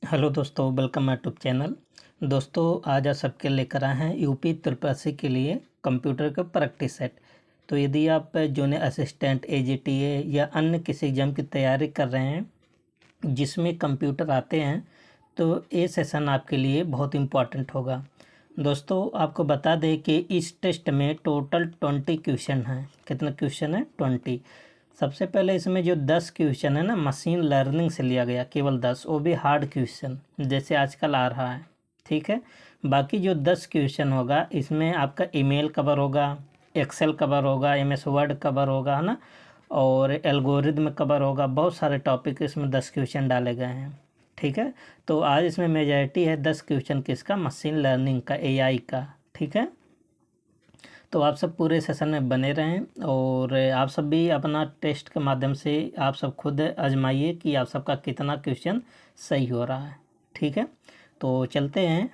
Hello दोस्तों, welcome my YouTube channel. दोस्तों, आज आप सबके लेकर आए हैं यूपी त्रिपासी के लिए कंप्यूटर का प्रैक्टिस सेट। तो यदि आप जूनियर असिस्टेंट, एजीटीए या अन्य किसी एग्ज़ाम की तैयारी कर रहे हैं जिसमें कंप्यूटर आते हैं, तो ये सेशन आपके लिए बहुत इम्पॉर्टेंट होगा। दोस्तों, आपको बता दें कि इस टेस्ट में टोटल 20 क्वेश्चन हैं। कितने क्वेश्चन हैं? 20। सबसे पहले इसमें जो 10 क्वेश्चन है ना, मशीन लर्निंग से लिया गया, केवल 10, वो भी हार्ड क्वेश्चन जैसे आजकल आ रहा है। ठीक है। बाकी जो 10 क्वेश्चन होगा इसमें आपका ईमेल कवर होगा, एक्सेल कवर होगा, एमएस वर्ड कवर होगा, है ना, और एल्गोरिदम कवर होगा। बहुत सारे टॉपिक इसमें 10 क्वेश्चन डाले गए हैं। ठीक है। तो आज इसमें मेजॉरिटी है 10 क्वेश्चन किसका? मशीन लर्निंग का, एआई का। ठीक है। तो आप सब पूरे सेशन में बने रहें और आप सब भी अपना टेस्ट के माध्यम से आप सब खुद आजमाइए कि आप सबका कितना क्वेश्चन सही हो रहा है। ठीक है। तो चलते हैं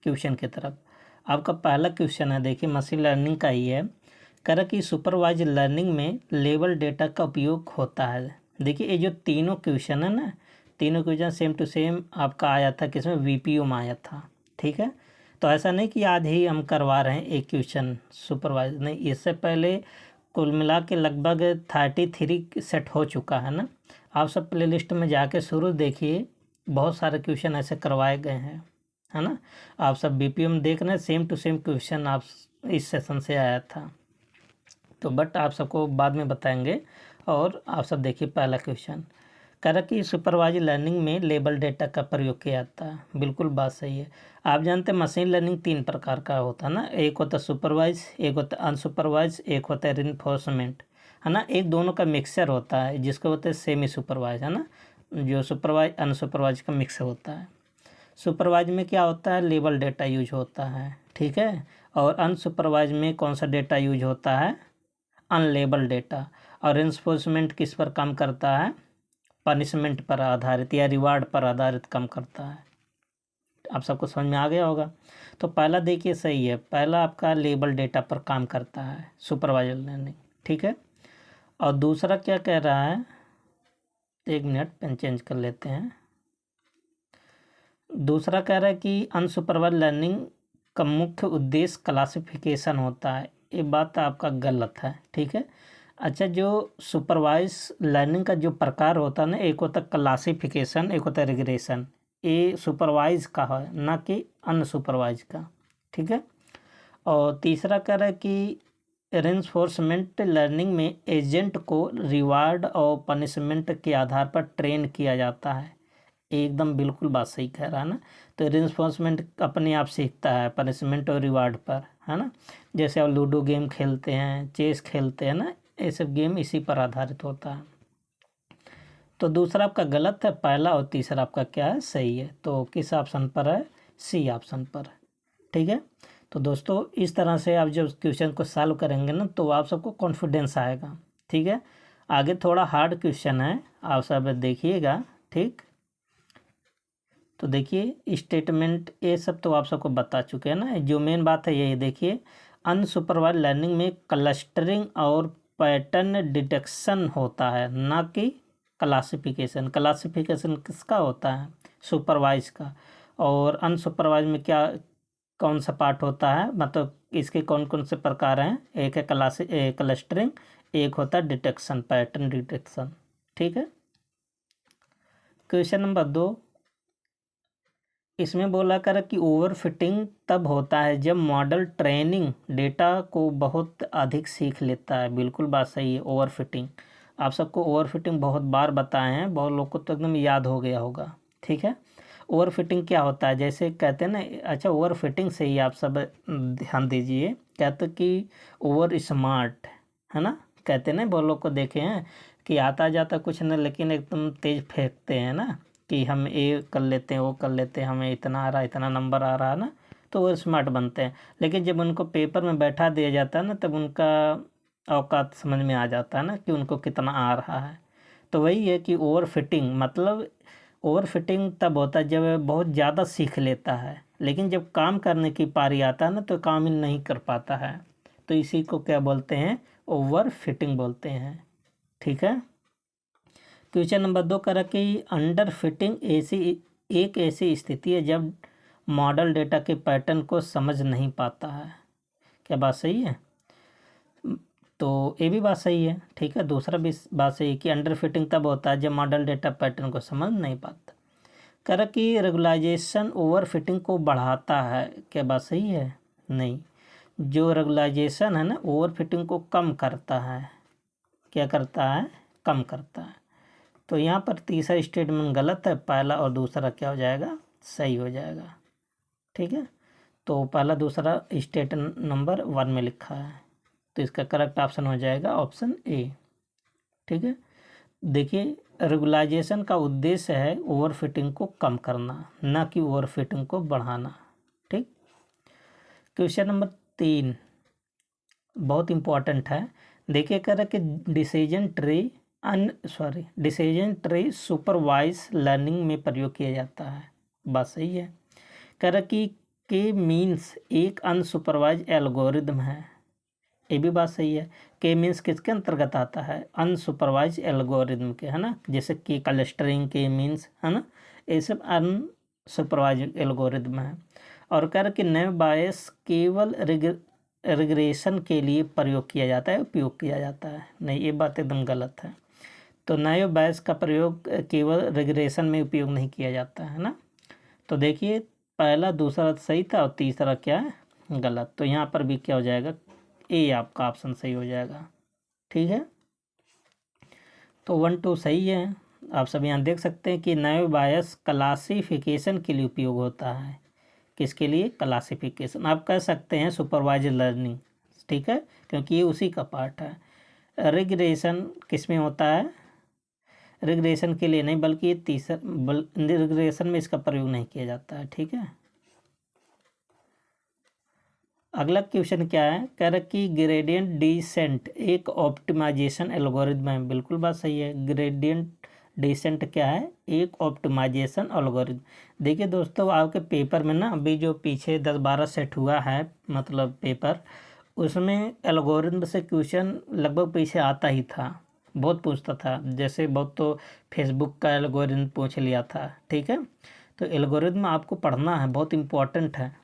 क्वेश्चन की तरफ। आपका पहला क्वेश्चन है, देखिए, मशीन लर्निंग का ही है। कह रहा कि सुपरवाइज लर्निंग में लेवल डेटा का उपयोग होता है। देखिए, ये जो तीनों क्वेश्चन है ना, तीनों क्वेश्चन सेम टू सेम आपका आया था, किसमें? वीपीओ में आया था। ठीक है। तो ऐसा नहीं कि आज ही हम करवा रहे हैं एक क्वेश्चन सुपरवाइज, नहीं, इससे पहले कुल मिला के लगभग 33 सेट हो चुका है ना। आप सब प्लेलिस्ट में जाके शुरू देखिए, बहुत सारे क्वेश्चन ऐसे करवाए गए हैं, है ना। आप सब बीपीओ में देख रहे हैं, सेम टू सेम क्वेश्चन आप इस सेशन से आया था। तो बट आप सबको बाद में बताएंगे। और आप सब देखिए पहला क्वेश्चन। कह रहा कि सुपरवाइज लर्निंग में लेबल डेटा का प्रयोग किया जाता है। बिल्कुल बात सही है। आप जानते हैं मशीन लर्निंग 3 प्रकार का होता है ना। एक होता है सुपरवाइज, एक होता है अनसुपरवाइज, एक होता है रिइंफोर्समेंट, है ना। एक दोनों का मिक्सचर होता है जिसको होता है सेमी सुपरवाइज, है ना। जो सुपरवाइज अनसुपरवाइज का मिक्स होता है। सुपरवाइज में क्या होता है? लेबल डेटा यूज होता है। ठीक है। और अनसुपरवाइज में कौन सा डेटा यूज होता है? Unlabelled data. और रिइंफोर्समेंट किस पर काम करता है? पनिशमेंट पर आधारित या रिवार्ड पर आधारित काम करता है। आप सबको समझ में आ गया होगा। तो पहला देखिए सही है, पहला आपका लेबल डेटा पर काम करता है सुपरवाइजर लर्निंग। ठीक है। और दूसरा क्या कह रहा है? एक मिनट, पेन चेंज कर लेते हैं। दूसरा कह रहा है कि अनसुपरवाइज लर्निंग का मुख्य उद्देश्य क्लासिफिकेशन होता है। ये बात आपका गलत है। ठीक है। अच्छा, जो सुपरवाइज लर्निंग का जो प्रकार होता है ना, एक होता है क्लासिफिकेशन, एक होता है रिग्रेशन। ये सुपरवाइज का है, ना कि अनसुपरवाइज का। ठीक है। और तीसरा कह रहा है कि रेन्फोर्समेंट लर्निंग में एजेंट को रिवार्ड और पनिशमेंट के आधार पर ट्रेन किया जाता है। एकदम बिल्कुल बात सही कह रहा है ना। तो रेन्फोर्समेंट अपने आप सीखता है पनिशमेंट और रिवार्ड पर, है ना। जैसे आप लूडो गेम खेलते हैं, चेस खेलते हैं ना, ये सब गेम इसी पर आधारित होता है। तो दूसरा आपका गलत है, पहला और तीसरा आपका क्या है? सही है। तो किस ऑप्शन पर है? सी ऑप्शन पर। ठीक है। तो दोस्तों, इस तरह से आप जब क्वेश्चन को सॉल्व करेंगे ना, तो आप सबको कॉन्फिडेंस आएगा। ठीक है। आगे थोड़ा हार्ड क्वेश्चन है, आप सब देखिएगा। ठीक। तो देखिए स्टेटमेंट, ये सब तो आप सबको बता चुके हैं ना। जो मेन बात है यही देखिए, अनसुपरवाइज लर्निंग में क्लस्टरिंग और पैटर्न डिटेक्शन होता है, ना कि क्लासिफिकेशन। क्लासिफिकेशन किसका होता है? सुपरवाइज का। और अनसुपरवाइज में क्या, कौन सा पार्ट होता है? मतलब इसके कौन कौन से प्रकार हैं? एक है क्लस्टरिंग, एक होता है डिटेक्शन, पैटर्न डिटेक्शन। ठीक है। क्वेश्चन नंबर 2, इसमें बोला कर कि ओवरफिटिंग तब होता है जब मॉडल ट्रेनिंग डेटा को बहुत अधिक सीख लेता है। बिल्कुल बात सही है। ओवरफिटिंग, आप सबको ओवरफिटिंग बहुत बार बताए हैं, बहुत लोग को तो एकदम याद हो गया होगा। ठीक है। ओवरफिटिंग क्या होता है? जैसे कहते हैं ना, अच्छा, ओवरफिटिंग से ही आप सब ध्यान दीजिए। कहते कि ओवर स्मार्ट, है ना। कहते ना, बहुत लोग को देखे हैं कि आता जाता कुछ ना, लेकिन एकदम तेज फेंकते हैं ना, कि हम ये कर लेते हैं, वो कर लेते हैं, हमें इतना आ रहा है, इतना नंबर आ रहा है ना, तो वो स्मार्ट बनते हैं। लेकिन जब उनको पेपर में बैठा दिया जाता है ना, तब उनका औकात समझ में आ जाता है ना, कि उनको कितना आ रहा है। तो वही है कि ओवर फिटिंग, मतलब ओवर फिटिंग तब होता है जब बहुत ज़्यादा सीख लेता है, लेकिन जब काम करने की पारी आता है ना, तो काम ही नहीं कर पाता है। तो इसी को क्या बोलते हैं? ओवर फिटिंग बोलते हैं। ठीक है। क्वेश्चन नंबर 2 करा कि अंडर फिटिंग ऐसी एक ऐसी स्थिति है जब मॉडल डेटा के पैटर्न को समझ नहीं पाता है। क्या बात सही है? तो ये भी बात सही है, ठीक है। दूसरा भी बात सही है कि अंडर फिटिंग तब होता है जब मॉडल डेटा पैटर्न को समझ नहीं पाता। कह रहा कि रेगुलाइजेशन ओवर फिटिंग को बढ़ाता है। क्या बात सही है? नहीं, जो रेगुलाइजेशन है ना, ओवर फिटिंग को कम करता है। क्या करता है? कम करता है। तो यहाँ पर तीसरा स्टेटमेंट गलत है, पहला और दूसरा क्या हो जाएगा? सही हो जाएगा, ठीक है। तो पहला दूसरा स्टेटमेंट नंबर 1 में लिखा है, तो इसका करेक्ट ऑप्शन हो जाएगा ऑप्शन ए, ठीक है। देखिए, रेगुलाइजेशन का उद्देश्य है ओवर फिटिंग को कम करना, ना कि ओवर फिटिंग को बढ़ाना, ठीक। क्वेश्चन नंबर 3 बहुत इम्पोर्टेंट है। देखिए, कह रहा है कि डिसीजन ट्री सुपरवाइज लर्निंग में प्रयोग किया जाता है। बात सही है। कह रहा कि के मीन्स एक अनसुपरवाइज एल्गोरिदम है। ये भी बात सही है। के मीन्स किसके अंतर्गत आता है? अनसुपरवाइज एल्गोरिदम के, है ना। जैसे कि क्लस्टरिंग, के मीन्स, है ना, ये सब अनसुपरवाइज एल्गोरिदम है। और कह रहा कि नैव बायस केवल रिग्रेशन के लिए प्रयोग किया जाता है, उपयोग किया जाता है। नहीं, ये बात एकदम गलत है। तो नैव बायस का प्रयोग केवल रिग्रेशन में उपयोग नहीं किया जाता है ना। तो देखिए, पहला दूसरा सही था और तीसरा क्या है? गलत। तो यहाँ पर भी क्या हो जाएगा? ए आपका ऑप्शन सही हो जाएगा, ठीक है। तो 1 2 सही है। आप सब यहाँ देख सकते हैं कि नैव बायस क्लासिफिकेशन के लिए उपयोग होता है। किसके लिए? क्लासिफिकेशन। आप कह सकते हैं सुपरवाइज लर्निंग, ठीक है, क्योंकि ये उसी का पार्ट है। रिग्रेशन किस में होता है? रिग्रेशन के लिए नहीं, बल्कि ये रिग्रेशन में इसका प्रयोग नहीं किया जाता है, ठीक है। अगला क्वेश्चन क्या है? कह रहा कि ग्रेडियंट डिसेंट एक ऑप्टिमाइजेशन एल्गोरिदम है। बिल्कुल बात सही है। ग्रेडियंट डिसेंट क्या है? एक ऑप्टिमाइजेशन एल्गोरिदम। देखिए दोस्तों, आपके पेपर में ना अभी जो पीछे 10-12 सेट हुआ है, मतलब पेपर, उसमें एल्गोरिदम से क्वेश्चन लगभग पीछे आता ही था, बहुत पूछता था। जैसे बहुत तो फेसबुक का एल्गोरिदम पूछ लिया था, ठीक है। तो एल्गोरिदम आपको पढ़ना है, बहुत इम्पोर्टेंट है।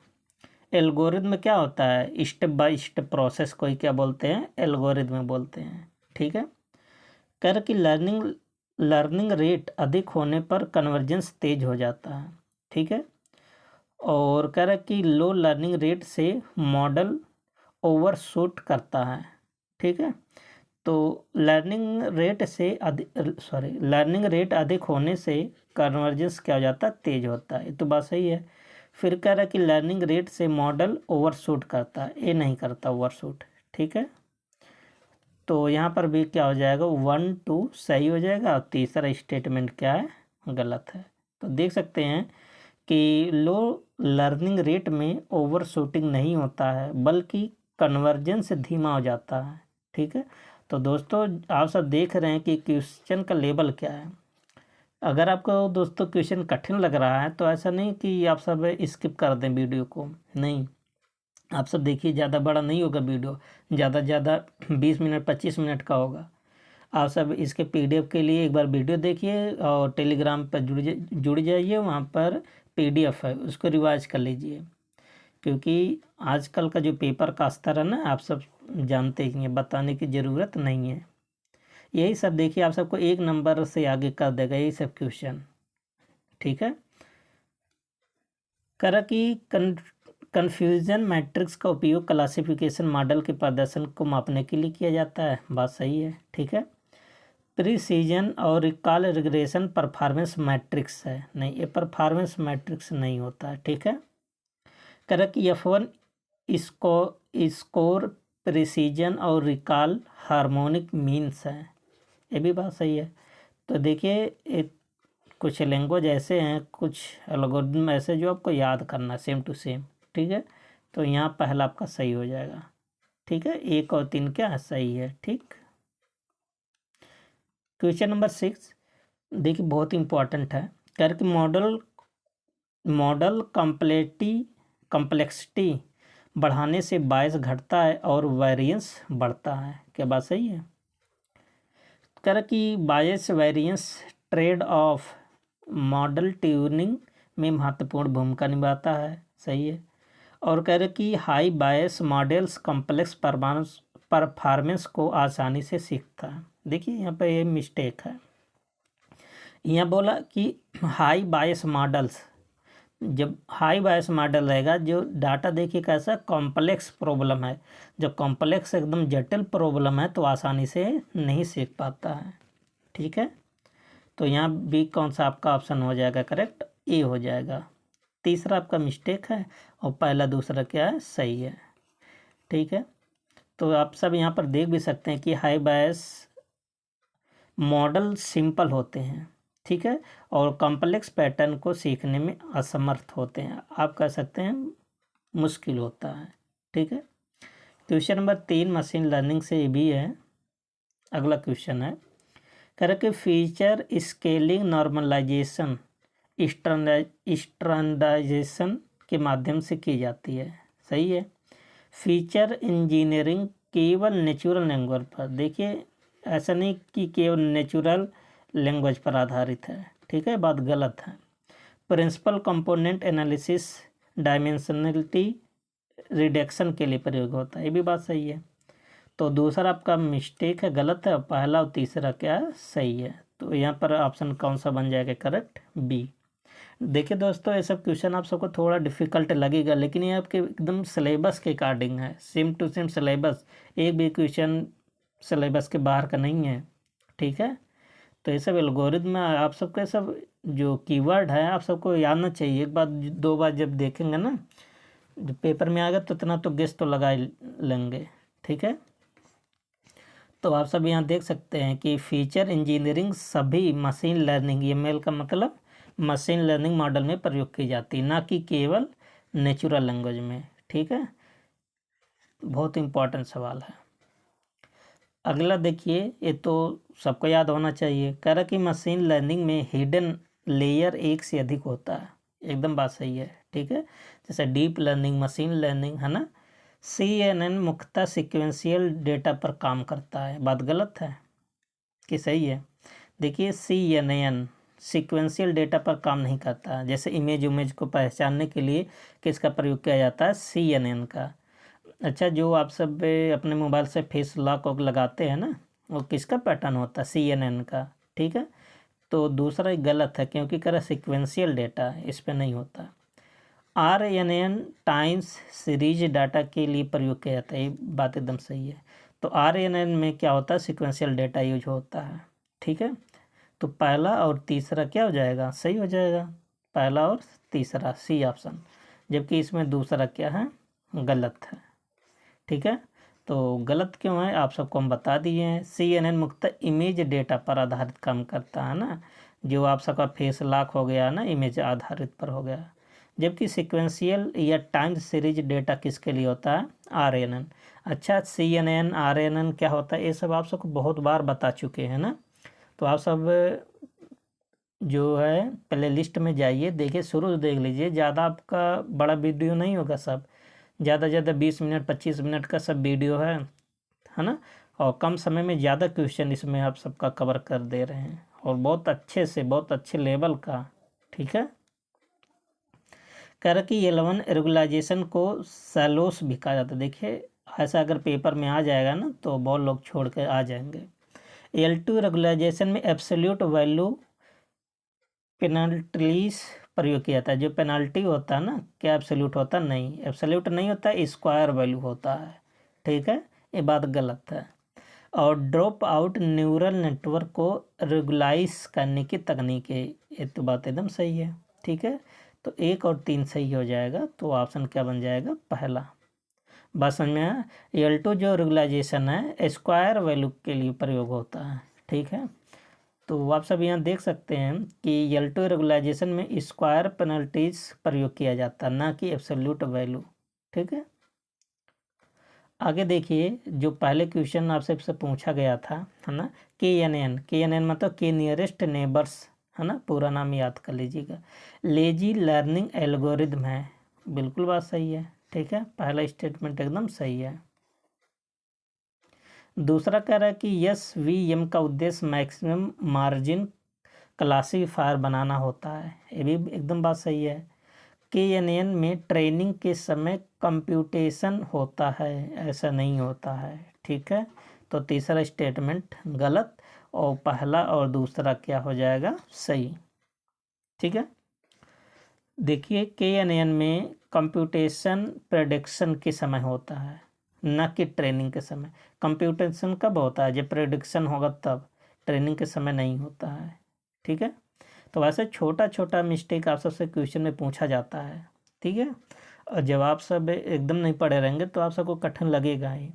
एल्गोरिदम क्या होता है? स्टेप बाय स्टेप प्रोसेस को ही क्या बोलते हैं? एल्गोरिदम बोलते हैं, ठीक है। कह रहा कि लर्निंग रेट अधिक होने पर कन्वर्जेंस तेज हो जाता है, ठीक है। और कह रहा कि लो लर्निंग रेट से मॉडल ओवरशूट करता है, ठीक है। तो लर्निंग रेट अधिक होने से कन्वर्जेंस क्या हो जाता है? तेज होता है। ये तो बात सही है। फिर कह रहा है कि लर्निंग रेट से मॉडल ओवरशूट करता है, ये नहीं करता ओवरशूट, ठीक है। तो यहाँ पर भी क्या हो जाएगा? 1 2 सही हो जाएगा और तीसरा स्टेटमेंट क्या है? गलत है। तो देख सकते हैं कि लो लर्निंग रेट में ओवरशूटिंग नहीं होता है, बल्कि कन्वर्जेंस धीमा हो जाता है, ठीक है। तो दोस्तों, आप सब देख रहे हैं कि क्वेश्चन का लेवल क्या है। अगर आपको दोस्तों क्वेश्चन कठिन लग रहा है तो ऐसा नहीं कि आप सब स्किप कर दें वीडियो को, नहीं, आप सब देखिए। ज़्यादा बड़ा नहीं होगा वीडियो, ज़्यादा से ज़्यादा 20 मिनट 25 मिनट का होगा। आप सब इसके PDF के लिए एक बार वीडियो देखिए और टेलीग्राम पर जुड़ जाइए, वहाँ पर PDF है, उसको रिवाइज कर लीजिए। क्योंकि आजकल का जो पेपर का स्तर है ना, आप सब जानते ही हैं, बताने की ज़रूरत नहीं है। यही सब देखिए, आप सबको 1 नंबर से आगे कर देगा यही सब क्वेश्चन, ठीक है। करा कि कन्फ्यूजन मैट्रिक्स का उपयोग क्लासिफिकेशन मॉडल के प्रदर्शन को मापने के लिए किया जाता है। बात सही है, ठीक है। प्रिसीजन और रिकॉल रिग्रेशन परफॉर्मेंस मैट्रिक्स है। नहीं, ये परफॉर्मेंस मैट्रिक्स नहीं होता है, ठीक है। करा कि F1 स्कोर प्रिसीजन और रिकॉल हार्मोनिक मीन्स है। ये भी बात सही है। तो देखिए, कुछ लैंग्वेज ऐसे हैं, कुछ एल्गोरिदम ऐसे जो आपको याद करना है सेम टू सेम, ठीक है। तो यहाँ पहला आपका सही हो जाएगा, ठीक है। 1 और 3 क्या है? सही है, ठीक। क्वेश्चन नंबर 6 देखिए, बहुत इंपॉर्टेंट है। करके मॉडल कम्प्लेक्सिटी बढ़ाने से बायस घटता है और वेरिएंस बढ़ता है। क्या बात सही है? कर कि bias variance trade off model tuning में महत्वपूर्ण भूमिका निभाता है, सही है। और कह रहे कि हाई बायस मॉडल्स कॉम्प्लेक्स परफॉर्मेंस को आसानी से सीखता है। देखिए यहाँ पे ये मिस्टेक है, यहाँ बोला कि हाई बायस मॉडल्स, जब हाई बायस मॉडल रहेगा जो डाटा देखिए कैसा कॉम्प्लेक्स प्रॉब्लम है, जब कॉम्प्लेक्स एकदम जटिल प्रॉब्लम है तो आसानी से नहीं सीख पाता है, ठीक है। तो यहाँ बी कौन सा आपका ऑप्शन हो जाएगा करेक्ट, ए हो जाएगा। तीसरा आपका मिस्टेक है और पहला दूसरा क्या है, सही है, ठीक है। तो आप सब यहाँ पर देख भी सकते हैं कि हाई बायस मॉडल सिंपल होते हैं, ठीक है, और कॉम्प्लेक्स पैटर्न को सीखने में असमर्थ होते हैं, आप कह सकते हैं मुश्किल होता है, ठीक है। क्वेश्चन नंबर 3 मशीन लर्निंग से भी है। अगला क्वेश्चन है, कह रहे कि फीचर स्केलिंग नॉर्मलाइजेशन स्टैंडर्डाइजेशन के माध्यम से की जाती है, सही है। फीचर इंजीनियरिंग केवल नेचुरल लैंग्वेज पर, देखिए ऐसा नहीं कि केवल नेचुरल लैंग्वेज पर आधारित है, ठीक है, बात गलत है। Principal component analysis dimensionality reduction के लिए प्रयोग होता है, ये भी बात सही है। तो दूसरा आपका मिस्टेक है, गलत है, और पहला और तीसरा क्या है, सही है। तो यहाँ पर ऑप्शन कौन सा बन जाएगा करेक्ट, बी। देखिए दोस्तों, ये सब क्वेश्चन आप सबको थोड़ा डिफिकल्ट लगेगा, लेकिन ये आपके एकदम सिलेबस के अकॉर्डिंग है, सेम टू सेम सिलेबस, एक भी क्वेश्चन सिलेबस के बाहर का नहीं है, ठीक है। तो ये सब एल्गोरिथम में आप सबके सब जो कीवर्ड है आप सबको याद ना चाहिए, एक बार दो बार जब देखेंगे ना, जब पेपर में आएगा तो इतना तो गेस तो लगा ही लेंगे, ठीक है। तो आप सब यहाँ देख सकते हैं कि फीचर इंजीनियरिंग सभी मशीन लर्निंग, ये मेल का मतलब मशीन लर्निंग मॉडल में प्रयोग की जाती है, ना कि केवल नेचुरल लैंग्वेज में, ठीक है। बहुत इंपॉर्टेंट सवाल है। अगला देखिए, ये तो सबको याद होना चाहिए, कह रहा कि मशीन लर्निंग में हिडन लेयर एक से अधिक होता है, एकदम बात सही है, ठीक है। जैसे डीप लर्निंग, मशीन लर्निंग, है ना। CNN मुख्यतः सिक्वेंशियल डेटा पर काम करता है, बात गलत है कि सही है। देखिए CNN सिक्वेंशियल डेटा पर काम नहीं करता, जैसे इमेज को पहचानने के लिए किसका प्रयोग किया जाता है, CNN का। अच्छा, जो आप सब अपने मोबाइल से फेस लॉक लगाते हैं ना, वो किसका पैटर्न होता है, CNN का, ठीक है। तो दूसरा गलत है, क्योंकि कह रहा सिक्वेंशियल डेटा इस पर नहीं होता। RNN टाइम्स सीरीज डाटा के लिए प्रयोग किया जाता है, ये बात एकदम सही है। तो RNN में क्या होता है, सिक्वेंशियल डेटा यूज होता है, ठीक है। तो पहला और तीसरा क्या हो जाएगा, सही हो जाएगा, पहला और तीसरा, सी ऑप्शन। जबकि इसमें दूसरा क्या है, गलत है, ठीक है। तो गलत क्यों है आप सबको हम बता दिए हैं। CNN मुख्यतः इमेज डेटा पर आधारित काम करता है ना, जो आप सबका फेस लॉक हो गया ना, इमेज आधारित पर हो गया। जबकि सिक्वेंशियल या टाइम सीरीज डेटा किसके लिए होता है, RNN। अच्छा, CNN RNN क्या होता है, ये सब आप सबको बहुत बार बता चुके हैं ना। तो आप सब जो है प्ले लिस्ट में जाइए, देखिए, शुरू से देख लीजिए, ज़्यादा आपका बड़ा वीडियो नहीं होगा, सब ज़्यादा 20 मिनट 25 मिनट का सब वीडियो है ना। और कम समय में ज़्यादा क्वेश्चन इसमें आप सबका कवर कर दे रहे हैं, और बहुत अच्छे से, बहुत अच्छे लेवल का, ठीक है। कह रहा कि L1 रेगुलाइजेशन को सैलोस भी कहा जाता है। देखिए ऐसा अगर पेपर में आ जाएगा ना तो बहुत लोग छोड़ कर आ जाएंगे। L2 रेगुलाइजेशन में एब्सोल्यूट वैल्यू पेनल्टीज प्रयोग किया जाता है। जो पेनल्टी होता है ना, क्या एब्सोल्यूट होता, नहीं, एब्सोल्यूट नहीं होता, स्क्वायर वैल्यू होता है, ठीक है, ये बात गलत है। और ड्रॉप आउट न्यूरल नेटवर्क को रेगुलाइज करने की तकनीक है, ये तो बात एकदम सही है, ठीक है। तो 1 और 3 सही हो जाएगा, तो ऑप्शन क्या बन जाएगा, पहला। बस समझ में आया। L2 जो रेगुलाइजेशन है स्क्वायर वैल्यू के लिए प्रयोग होता है, ठीक है। तो आप सब यहाँ देख सकते हैं कि L2 रेगुलाइजेशन में स्क्वायर पेनल्टीज प्रयोग किया जाता है, ना कि एब्सोल्यूट वैल्यू, ठीक है। आगे देखिए, जो पहले क्वेश्चन आपसे पूछा गया था, है ना, KNN मतलब के नियरेस्ट नेबर्स, है ना, पूरा नाम याद कर लीजिएगा। लेजी लर्निंग एल्गोरिथम है, बिल्कुल बात सही है, ठीक है, पहला स्टेटमेंट एकदम सही है। दूसरा कह रहा है कि SVM का उद्देश्य मैक्सिमम मार्जिन क्लासीफायर बनाना होता है। ये भी एकदम बात सही है। KNN में ट्रेनिंग के समय कंप्यूटेशन होता है, ऐसा नहीं होता है। ठीक है, तो तीसरा स्टेटमेंट गलत और पहला और दूसरा क्या हो जाएगा, सही। ठीक है, देखिए KNN में कंप्यूटेशन प्रेडिक्शन के समय होता है, न कि ट्रेनिंग के समय। कंप्यूटेशन कब होता है, जब प्रेडिक्शन होगा तब, ट्रेनिंग के समय नहीं होता है। ठीक है, तो वैसे छोटा छोटा मिस्टेक आप सबसे क्वेश्चन में पूछा जाता है। ठीक है, और जब आप सब एकदम नहीं पढ़े रहेंगे तो आप सबको कठिन लगेगा ही।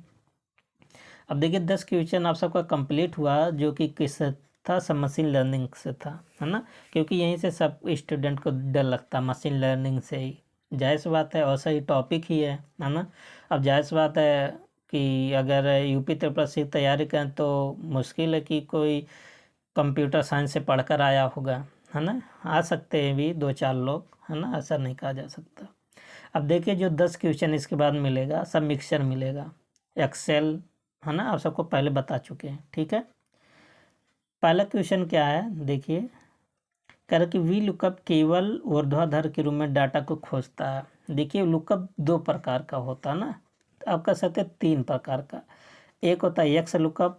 अब देखिए 10 क्वेश्चन आप सबका कंप्लीट हुआ, जो कि किस था, सब मशीन लर्निंग से था, है ना, क्योंकि यहीं से सब स्टूडेंट को डर लगता है, मशीन लर्निंग से ही। जाहिर सी बात है, और सही टॉपिक ही है ना। अब जाहिर सी बात है कि अगर यूपी ट्रिपल सी तैयारी करें तो मुश्किल है कि कोई कंप्यूटर साइंस से पढ़कर आया होगा, है ना। आ सकते हैं भी 2-4 लोग, है ना, ऐसा नहीं कहा जा सकता। अब देखिए जो 10 क्वेश्चन इसके बाद मिलेगा, सब मिक्सचर मिलेगा, एक्सेल, है ना, आप सबको पहले बता चुके हैं। ठीक है, पहला क्वेश्चन क्या है, देखिए कह रहा कि वी लुकअप केवल ऊर्ध्वाधर के रूप में डाटा को खोजता है। देखिए लुकअप 2 प्रकार का होता है ना, आप कह सकते हैं 3 प्रकार का। एक होता है एक्स लुकअप,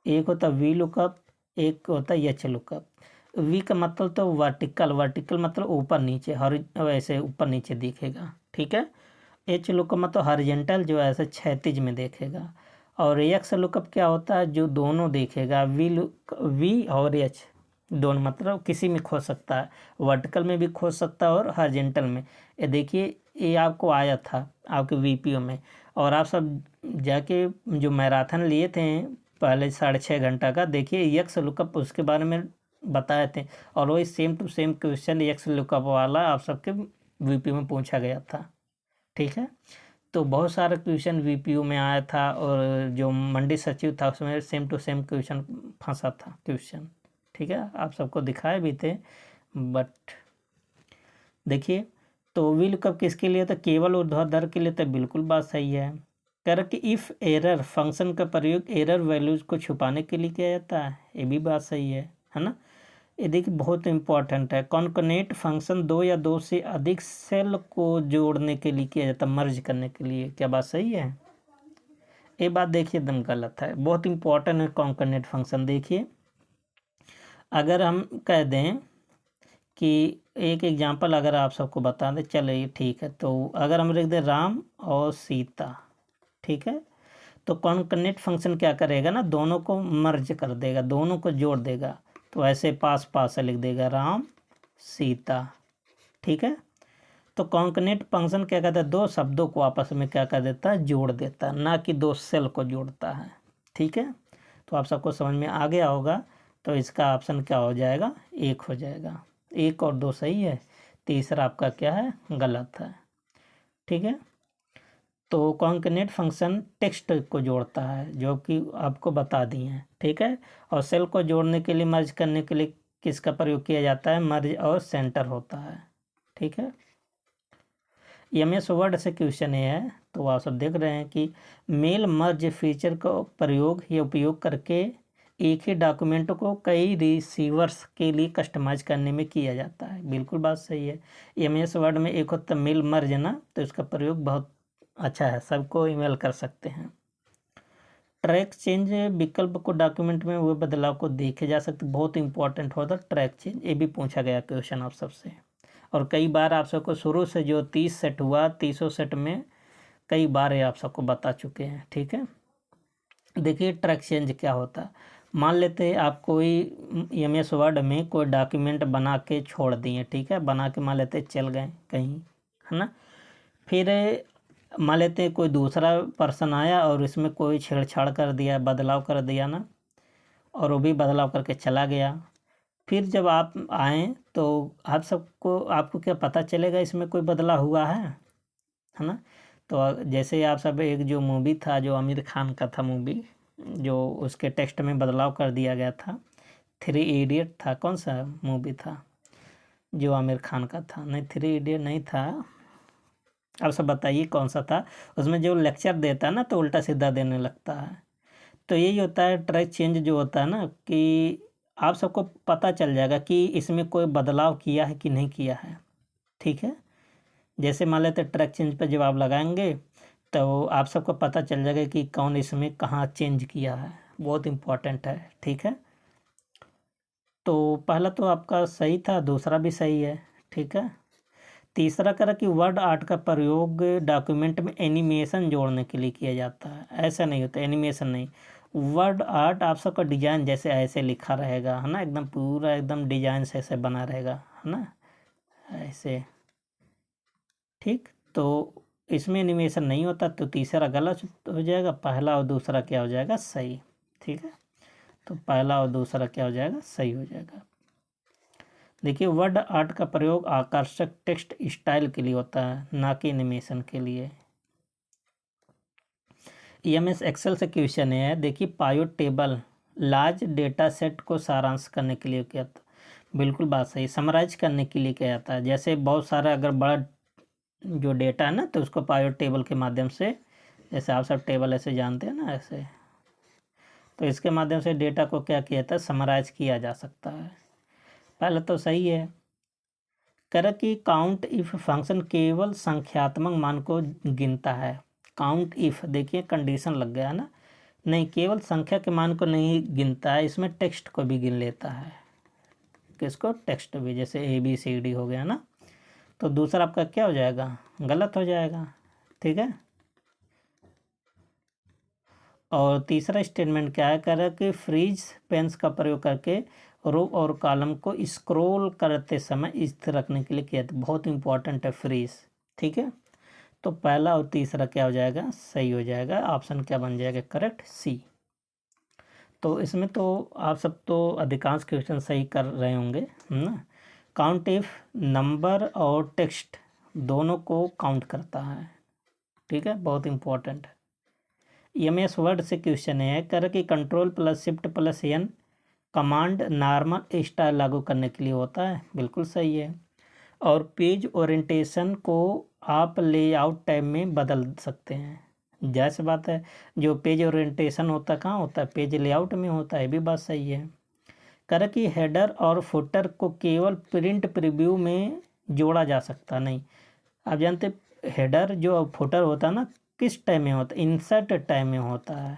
एक होता है वी लुकअप, एक होता है एच लुकअप। वी का मतलब तो वर्टिकल, वर्टिकल मतलब ऊपर नीचे, हर वैसे ऊपर नीचे दिखेगा। ठीक है, एच लुकअप मतलब हॉरिजॉन्टल, जो ऐसे क्षैतिज में देखेगा। और एक्स लुकअप क्या होता है, जो दोनों देखेगा, वी और एच दोनों, मतलब किसी में खोज सकता है, वर्टिकल में भी खोज सकता है और हॉरिजॉन्टल में। ये देखिए ये आपको आया था आपके VPO में, और आप सब जाके जो मैराथन लिए थे पहले 6.5 घंटा का, देखिए एक्स लुकअप उसके बारे में बताए थे, और वही same to same question X lookup वाला आप सबके VPO में पूछा गया था। ठीक है, तो बहुत सारा क्वेश्चन VPO में आया था, और जो मंडी सचिव था उसमें सेम टू सेम क्वेश्चन फंसा था क्वेश्चन। ठीक है, आप सबको दिखाए भी थे, बट देखिए तो वी लुकअप किसके लिए, तो केवल ऊर्ध्वाधर के लिए, तो बिल्कुल बात सही है। कह रहा कि इफ़ एरर फंक्शन का प्रयोग एरर वैल्यूज को छुपाने के लिए किया जाता है, ये भी बात सही है ना। ये देखिए बहुत इंपॉर्टेंट है, कॉन्कनेट फंक्शन 2 या 2 से अधिक सेल को जोड़ने के लिए किया जाता है, मर्ज करने के लिए। क्या बात सही है, ये बात देखिए एकदम गलत है, बहुत इंपॉर्टेंट है कॉन्कनेट फंक्शन। देखिए अगर हम कह दें कि एक एग्जांपल अगर आप सबको बता दें, चलिए ठीक है, तो अगर हम लिख दें राम और सीता, ठीक है, तो कॉन्कनेट फंक्शन क्या करेगा ना, दोनों को मर्ज कर देगा, दोनों को जोड़ देगा। तो ऐसे पास पास से लिख देगा राम सीता। ठीक है, तो कॉन्कनेट फंक्शन क्या कहता है, 2 शब्दों को आपस में क्या कर देता है, जोड़ देता है, ना कि 2 सेल को जोड़ता है। ठीक है, तो आप सबको समझ में आ गया होगा। तो इसका ऑप्शन क्या हो जाएगा, 1 हो जाएगा। 1 और 2 सही है, तीसरा आपका क्या है, गलत है। ठीक है, तो कॉन्कनेट फंक्शन टेक्स्ट को जोड़ता है, जो कि आपको बता दिए हैं। ठीक है, और सेल को जोड़ने के लिए, मर्ज करने के लिए किसका प्रयोग किया जाता है, मर्ज और सेंटर होता है। ठीक है, MS वर्ड से क्वेश्चन ये है, तो आप सब देख रहे हैं कि मेल मर्ज फीचर का प्रयोग या उपयोग करके एक ही डॉक्यूमेंट को कई रिसीवर्स के लिए कस्टमाइज करने में किया जाता है। बिल्कुल बात सही है। MS वर्ड में एक होता है मेल मर्ज ना, तो इसका प्रयोग बहुत अच्छा है, सबको ईमेल कर सकते हैं। ट्रैक चेंज विकल्प को डॉक्यूमेंट में हुए बदलाव को देखे जा सकते, बहुत इंपॉर्टेंट होता है ट्रैक चेंज, ये भी पूछा गया क्वेश्चन आप सबसे। और कई बार आप सबको शुरू से जो 30 सेट हुआ, 30 सेट में कई बार ये आप सबको बता चुके हैं। ठीक है, देखिए ट्रैक चेंज क्या होता है। मान लेते हैं आप कोई MS वर्ड में कोई डॉक्यूमेंट बना के छोड़ दिए, ठीक है, बना के मान लेते चल गए कहीं, है ना, फिर मान लेते हैं कोई दूसरा पर्सन आया और इसमें कोई छेड़छाड़ कर दिया, बदलाव कर दिया ना, और वो भी बदलाव करके चला गया। फिर जब आप आएँ तो आपको क्या पता चलेगा इसमें कोई बदलाव हुआ है ना। तो जैसे आप सब एक जो मूवी था, जो आमिर खान का था मूवी, जो उसके टेक्स्ट में बदलाव कर दिया गया था, 3 इडियट था, कौन सा मूवी था जो आमिर खान का था, नहीं 3 इडियट नहीं था, आप सब बताइए कौन सा था। उसमें जो लेक्चर देता है ना तो उल्टा सीधा देने लगता है। तो यही होता है ट्रैक चेंज जो होता है ना, कि आप सबको पता चल जाएगा कि इसमें कोई बदलाव किया है कि नहीं किया है। ठीक है, जैसे मान लेते ट्रैक चेंज पर जब आप लगाएंगे तो आप सबको पता चल जाएगा कि कौन इसमें कहाँ चेंज किया है, बहुत इम्पोर्टेंट है। ठीक है, तो पहला तो आपका सही था, दूसरा भी सही है। ठीक है, तीसरा करा कि वर्ड आर्ट का प्रयोग डॉक्यूमेंट में एनिमेशन जोड़ने के लिए किया जाता है। ऐसा नहीं होता, एनिमेशन नहीं, वर्ड आर्ट आप सबका डिजाइन जैसे ऐसे लिखा रहेगा, है ना, एकदम पूरा एकदम डिजाइन से ऐसे बना रहेगा, है ना, ऐसे। ठीक, तो इसमें एनिमेशन नहीं होता, तो तीसरा गलत हो जाएगा, पहला और दूसरा क्या हो जाएगा, सही। ठीक है, तो पहला और दूसरा क्या हो जाएगा, सही हो जाएगा। देखिए, वर्ड आर्ट का प्रयोग आकर्षक टेक्स्ट स्टाइल के लिए होता है, ना कि एनिमेशन के लिए। एमएस एक्सेल से क्वेश्चन है, देखिए pivot table large data set को सारांश करने के लिए क्या था, बिल्कुल बात सही, समराइज करने के लिए क्या जाता है। जैसे बहुत सारा अगर बड़ा जो डेटा है ना, तो उसको पाइवट टेबल के माध्यम से, जैसे आप सब टेबल ऐसे जानते हैं ना ऐसे, तो इसके माध्यम से डेटा को क्या किया जाता है, समराइज किया जा सकता है। पहले तो सही है। कह कि काउंट इफ फंक्शन केवल संख्यात्मक मान को गिनता है। काउंट इफ, देखिए कंडीशन लग गया ना, नहीं, केवल संख्या के मान को नहीं गिनता है, इसमें टेक्स्ट को भी गिन लेता है। किसको, टेक्स्ट भी, जैसे ABCD हो गया ना, तो दूसरा आपका क्या हो जाएगा, गलत हो जाएगा। ठीक है, और तीसरा स्टेटमेंट क्या है, कह रहा है कि फ्रीज पेन्स का प्रयोग करके रो और कॉलम को स्क्रॉल करते समय स्थिर रखने के लिए किया था, बहुत इंपॉर्टेंट है फ्रीज। ठीक है, तो पहला और तीसरा क्या हो जाएगा, सही हो जाएगा। ऑप्शन क्या बन जाएगा, करेक्ट, सी। तो इसमें तो आप सब तो अधिकांश क्वेश्चन सही कर रहे होंगे ना। काउंट इफ नंबर और टेक्स्ट दोनों को काउंट करता है। ठीक है, बहुत इंपॉर्टेंट है। MS वर्ड से क्वेश्चन है, कर कि control plus shift plus N command normal style लागू करने के लिए होता है, बिल्कुल सही है। और पेज ओरिएंटेशन को आप लेआउट टैब में बदल सकते हैं, जैसे बात है। जो पेज ओरिएंटेशन होता कहाँ होता है, पेज लेआउट में होता है, भी बात सही है। कर कि हेडर और फुटर को केवल प्रिंट प्रीव्यू में जोड़ा जा सकता नहीं। आप जानते हेडर जो फुटर होता है ना, किस टाइम में होता है, इंसर्ट टाइम में होता है।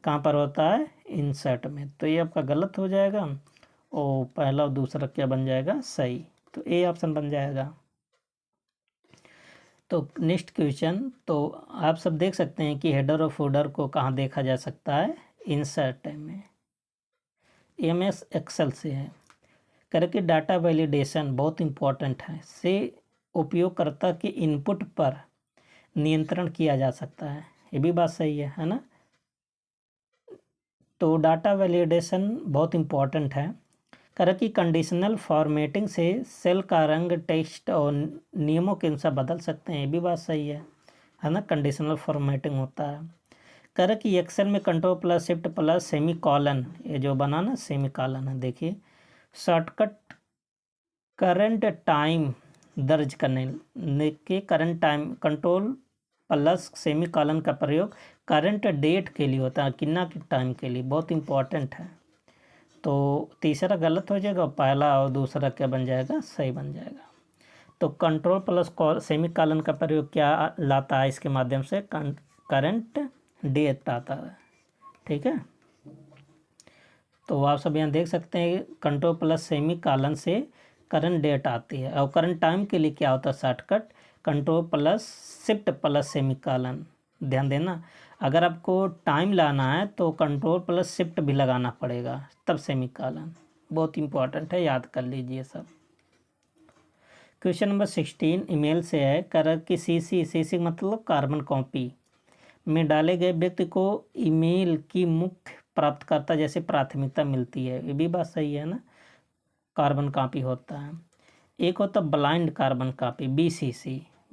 कहाँ पर होता है, इंसर्ट में, तो ये आपका गलत हो जाएगा। और पहला और दूसरा क्या बन जाएगा, सही, तो ए ऑप्शन बन जाएगा। तो नेक्स्ट क्वेश्चन, तो आप सब देख सकते हैं कि हेडर और फुटर को कहाँ देखा जा सकता है, इंसर्ट टाइम में। MS एक्सेल से है, करके डाटा वैलिडेशन बहुत इंपॉर्टेंट है, से उपयोगकर्ता के इनपुट पर नियंत्रण किया जा सकता है, ये भी बात सही है ना। तो डाटा वैलिडेशन बहुत इंपॉर्टेंट है। कर कि कंडीशनल फॉर्मेटिंग से सेल का रंग, टेक्स्ट और नियमों के अनुसार बदल सकते हैं, ये भी बात सही है ना, कंडीशनल फॉर्मेटिंग होता है। कर कि एक्सेल में control plus shift plus semi colon, ये जो बना ना सेमी कॉलन है, देखिए शॉर्टकट करंट टाइम दर्ज करने के current time control plus semi colon का प्रयोग करंट डेट के लिए होता है, कितना के टाइम के लिए, बहुत इंपॉर्टेंट है। तो तीसरा गलत हो जाएगा, पहला और दूसरा क्या बन जाएगा, सही बन जाएगा। तो कंट्रोल प्लस सेमी कॉलन का प्रयोग क्या लाता है, इसके माध्यम से करंट डेट आता है। ठीक है, तो आप सब यहाँ देख सकते हैं कंट्रोल प्लस सेमी कॉलन से करंट डेट आती है। और करंट टाइम के लिए क्या होता है, shortcut control plus shift plus semi colon. ध्यान देना, अगर आपको टाइम लाना है तो कंट्रोल प्लस शिफ्ट भी लगाना पड़ेगा, तब सेमी कॉलन, बहुत इंपॉर्टेंट है, याद कर लीजिए सब। क्वेश्चन नंबर 16 ईमेल से है, कर कि CC मतलब कार्बन कॉपी में डाले गए व्यक्ति को ईमेल की मुख्य प्राप्तकर्ता जैसे प्राथमिकता मिलती है, ये भी बात सही है ना, कार्बन कॉपी होता है। एक होता ब्लाइंड कार्बन कॉपी,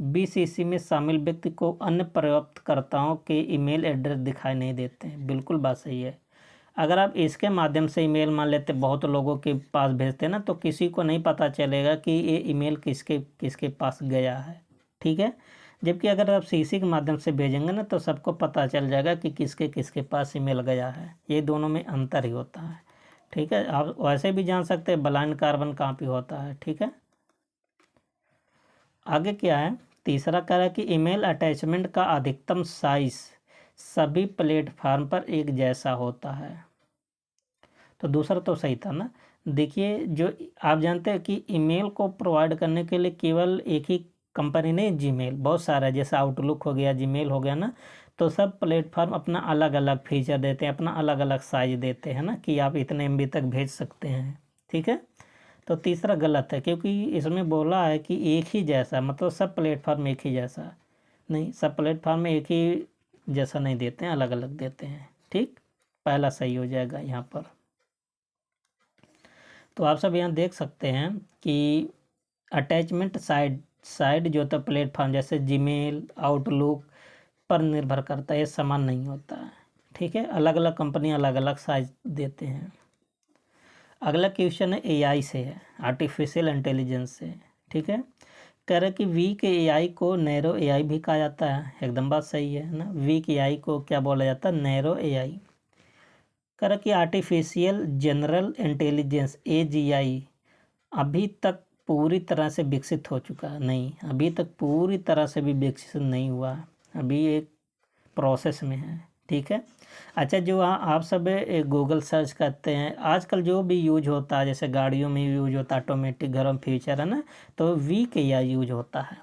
BCC में शामिल व्यक्ति को अन्य प्राप्तकर्ताओं के ईमेल एड्रेस दिखाई नहीं देते हैं, बिल्कुल बात सही है। अगर आप इसके माध्यम से ईमेल मान लेते बहुत लोगों के पास भेजते ना, तो किसी को नहीं पता चलेगा कि ये ईमेल किसके किसके पास गया है। ठीक है, जबकि अगर आप CC के माध्यम से भेजेंगे ना, तो सबको पता चल जाएगा कि किसके किसके पास ईमेल गया है, ये दोनों में अंतर ही होता है। ठीक है, आप वैसे भी जान सकते हैं ब्लाइंड कार्बन कॉपी होता है। ठीक है, आगे क्या है, तीसरा कह रहा है कि ईमेल अटैचमेंट का अधिकतम साइज सभी प्लेटफार्म पर एक जैसा होता है। तो दूसरा तो सही था ना। देखिए, जो आप जानते हैं कि ईमेल को प्रोवाइड करने के लिए केवल एक ही कंपनी नहीं, जीमेल बहुत सारा है, जैसे आउटलुक हो गया, जीमेल हो गया ना, तो सब प्लेटफार्म अपना अलग अलग फीचर देते हैं, अपना अलग अलग साइज देते हैं ना, कि आप इतने एमबी तक भेज सकते हैं। ठीक है, तो तीसरा गलत है, क्योंकि इसमें बोला है कि एक ही जैसा, मतलब सब प्लेटफार्म एक ही जैसा नहीं, सब प्लेटफार्म में एक ही जैसा नहीं देते हैं, अलग अलग देते हैं। ठीक, पहला सही हो जाएगा यहाँ पर। तो आप सब यहाँ देख सकते हैं कि अटैचमेंट साइड जो होता है प्लेटफॉर्म, जैसे जीमेल, आउटलुक पर निर्भर करता है, ये समान नहीं होता है। ठीक है, अलग अलग कंपनी अलग अलग साइज देते हैं। अगला क्वेश्चन है एआई से, है आर्टिफिशियल इंटेलिजेंस से। ठीक है, कह रहे कि वीक एआई को नैरो एआई भी कहा जाता है। एकदम बात सही है ना, वीक एआई को क्या बोला जाता है, नैरो एआई। कह रहा कि आर्टिफिशियल जनरल इंटेलिजेंस एजीआई अभी तक पूरी तरह से विकसित हो चुका है नहीं, अभी तक पूरी तरह से भी विकसित नहीं हुआ, अभी एक प्रोसेस में है। ठीक है, अच्छा, जो आप सब गूगल सर्च करते हैं आजकल, जो भी यूज होता है, जैसे गाड़ियों में यूज होता है, ऑटोमेटिक घरों में फीचर है ना, तो वीक एआई यूज होता है।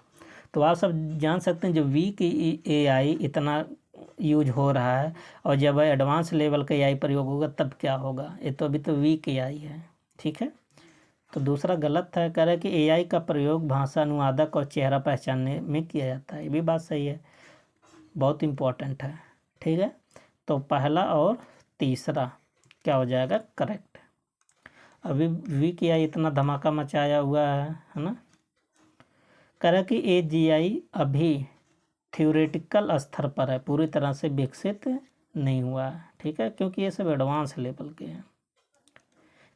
तो आप सब जान सकते हैं, जो वीक एआई इतना यूज हो रहा है, और जब एडवांस लेवल का एआई प्रयोग होगा तब क्या होगा, ये तो अभी तो वीक एआई है। ठीक है, तो दूसरा गलत है, कह रहा है कि एआई का प्रयोग भाषा अनुवादक और चेहरा पहचानने में किया जाता है। ये भी बात सही है, बहुत इम्पोर्टेंट है। ठीक है, तो पहला और तीसरा क्या हो जाएगा, करेक्ट। अभी वीक एआई इतना धमाका मचाया हुआ है ना। कह रहा है कि एजीआई अभी थ्योरेटिकल स्तर पर है, पूरी तरह से विकसित नहीं हुआ है। ठीक है, क्योंकि ये सब एडवांस लेवल के हैं।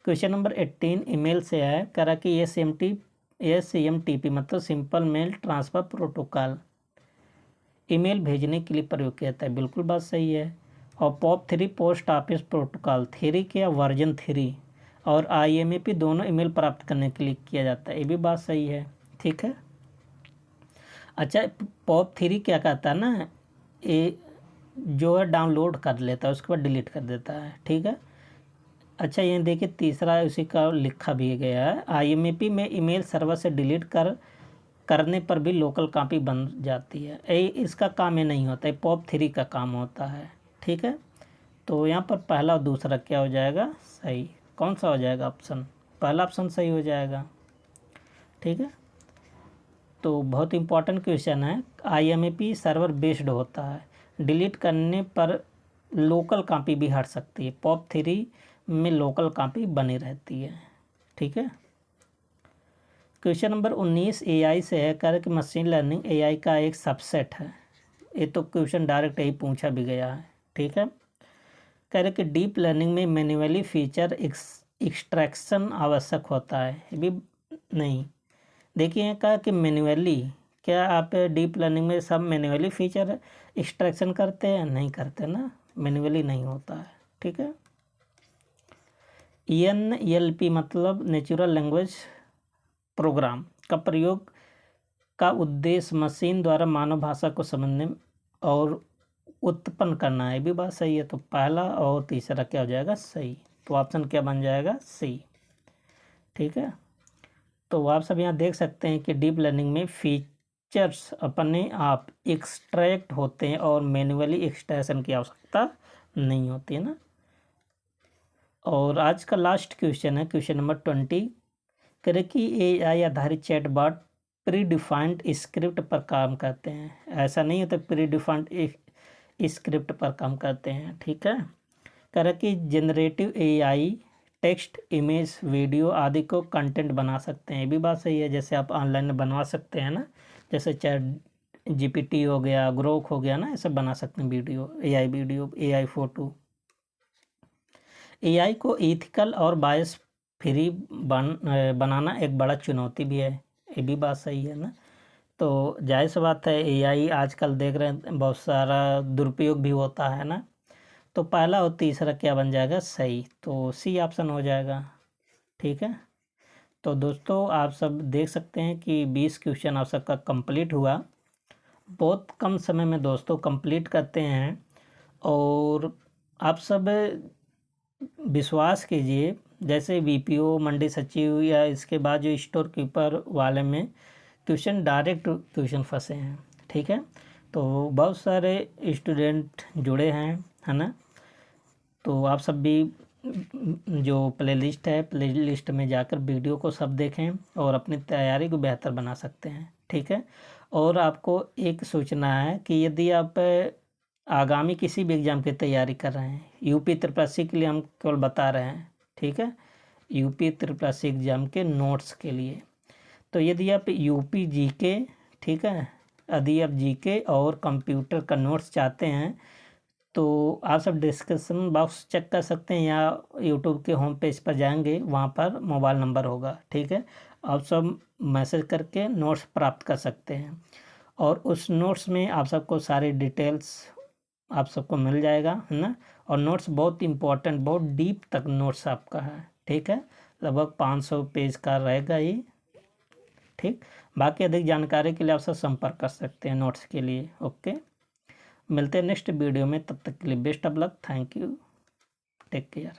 क्वेश्चन नंबर 18 ईमेल से है, कह रहा कि SMTP मतलब simple mail transfer protocol email भेजने के लिए प्रयोग किया जाता है। बिल्कुल बात सही है। और POP3 पोस्ट ऑफिस प्रोटोकॉल 3 के या वर्जन 3 और IMAP दोनों ईमेल प्राप्त करने के लिए किया जाता है। ये भी बात सही है। ठीक है, अच्छा, POP3 क्या कहता है ना, ये जो है डाउनलोड कर लेता है, उसके बाद डिलीट कर देता है। ठीक है, अच्छा, ये देखिए तीसरा उसी का लिखा भी गया है, IMAP में ईमेल सर्वर से डिलीट करने पर भी लोकल कॉपी बन जाती है। इसका काम ये नहीं होता है, POP3 का काम होता है। ठीक है, तो यहाँ पर पहला और दूसरा क्या हो जाएगा, सही। कौन सा हो जाएगा ऑप्शन, पहला ऑप्शन सही हो जाएगा। ठीक है, तो बहुत इंपॉर्टेंट क्वेश्चन है। IMAP सर्वर बेस्ड होता है, डिलीट करने पर लोकल कॉपी भी हट सकती है, POP3 में लोकल कॉपी बनी रहती है। ठीक है, क्वेश्चन नंबर 19 AI से है, कह रहे कि मशीन लर्निंग AI का एक सबसेट है। ये तो क्वेश्चन डायरेक्ट यही पूछा भी गया है। ठीक है, कह रहे कि डीप लर्निंग में मैन्युअली फीचर एक्सट्रैक्शन आवश्यक होता है। ये भी नहीं, देखिए कहा कि मैन्युअली, क्या आप डीप लर्निंग में सब मैन्युअली फीचर एक्सट्रैक्शन करते हैं, नहीं करते ना, मैन्युअली नहीं होता है। ठीक है, NLP मतलब नेचुरल लैंग्वेज प्रोग्राम का प्रयोग का उद्देश्य मशीन द्वारा मानव भाषा को समझने और उत्पन्न करना है। भी बात सही है, तो पहला और तीसरा क्या हो जाएगा, सही। तो ऑप्शन क्या बन जाएगा, सी। ठीक है, तो आप सब यहाँ देख सकते हैं कि डीप लर्निंग में फीचर्स अपने आप एक्सट्रैक्ट होते हैं और मैन्युअली एक्सट्रैक्शन की आवश्यकता नहीं होती है ना। और आज का लास्ट क्वेश्चन है, क्वेश्चन नंबर 20, करे कि AI आधारित चैटबॉट प्री डिफाइंड स्क्रिप्ट पर काम करते हैं। ऐसा नहीं होता, प्री डिफाइंड स्क्रिप्ट पर काम करते हैं। ठीक है, करे कि generative AI text, image, video आदि को कंटेंट बना सकते हैं। ये भी बात सही है, जैसे आप ऑनलाइन में बनवा सकते हैं ना, जैसे चैट GPT हो गया, ग्रोक हो गया ना, ऐसे बना सकते हैं वीडियो, AI फोटो। AI को इथिकल और बायस फ्री बनाना एक बड़ा चुनौती भी है। ये भी बात सही है ना। तो जाहिर सी बात है, AI आजकल देख रहे हैं बहुत सारा दुरुपयोग भी होता है ना। तो पहला और तीसरा क्या बन जाएगा, सही, तो सी ऑप्शन हो जाएगा। ठीक है, तो दोस्तों आप सब देख सकते हैं कि 20 क्वेश्चन आप सबका कंप्लीट हुआ। बहुत कम समय में दोस्तों कंप्लीट करते हैं, और आप सब विश्वास कीजिए, जैसे बीपीओ, मंडी सचिव या इसके बाद जो स्टोर कीपर वाले में क्वेश्चन डायरेक्ट क्वेश्चन फंसे हैं। ठीक है, तो बहुत सारे स्टूडेंट जुड़े हैं, है ना। तो आप सब भी जो प्लेलिस्ट है, प्लेलिस्ट में जाकर वीडियो को सब देखें और अपनी तैयारी को बेहतर बना सकते हैं। ठीक है, और आपको एक सूचना है कि यदि आप आगामी किसी भी एग्ज़ाम की तैयारी कर रहे हैं, यूपी त्रिपल के लिए हम केवल बता रहे हैं। ठीक है, यूपी त्रिपल एग्ज़ाम के नोट्स के लिए, तो यदि आप यूपी जीके, ठीक है, यदि आप जीके और कंप्यूटर का नोट्स चाहते हैं तो आप सब डिस्क्रिप्शन बॉक्स चेक कर सकते हैं, या यूट्यूब के होम पेज पर जाएंगे, वहाँ पर मोबाइल नंबर होगा। ठीक है, आप सब मैसेज करके नोट्स प्राप्त कर सकते हैं, और उस नोट्स में आप सबको सारी डिटेल्स आप सबको मिल जाएगा, है ना। और नोट्स बहुत इम्पोर्टेंट, बहुत डीप तक नोट्स आपका है। ठीक है, लगभग 500 पेज का रहेगा ये। ठीक, बाकी अधिक जानकारी के लिए आप सब संपर्क कर सकते हैं नोट्स के लिए। ओके, मिलते हैं नेक्स्ट वीडियो में, तब तक के लिए best of luck, thank you, take care.